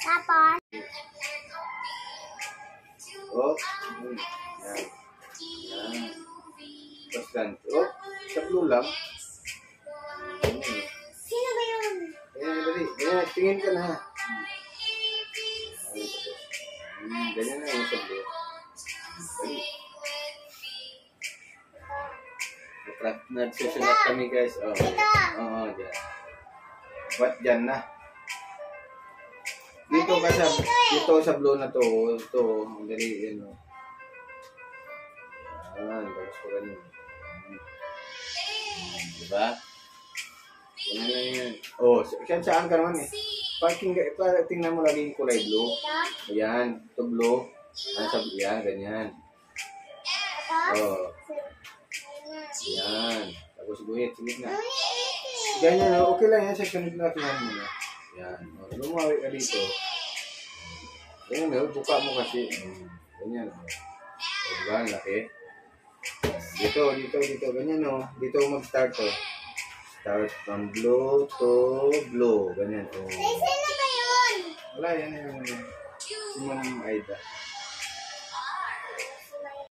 Tapos? Oh, yan. Yan. Tapos ganito. Oh, sa blue lang. Sino ba yun? Ayan, dali. Ayan, tingin ka na. Ganyan na yung sa blue. Nagsusulat kami guys. Oh, oo, dyan. What dyan na? Dito ka sa, dito sa blue na to. Ito, dali, yun o. Ayan, tapos ko ganun. Diba? Yan na yan. Oh, saan ka naman eh. Tingnan mo lagi yung kulay blue. Ayan, ito blue. Ayan, ganyan. Oh. Yan. Tapos guhit, sige na. Ganyan, okay lang yan. Sa sunod na tingnan mo na. Yan. Lumawi ka dito. Ganyan, buka mo kasi. Ganyan. Diba, laki. Dito. Ganyan, no. Dito mag-start, oh. Start from blue to blue. Ganyan, oh. Sino ba yun? Wala, yan. Si Ma'am Aida.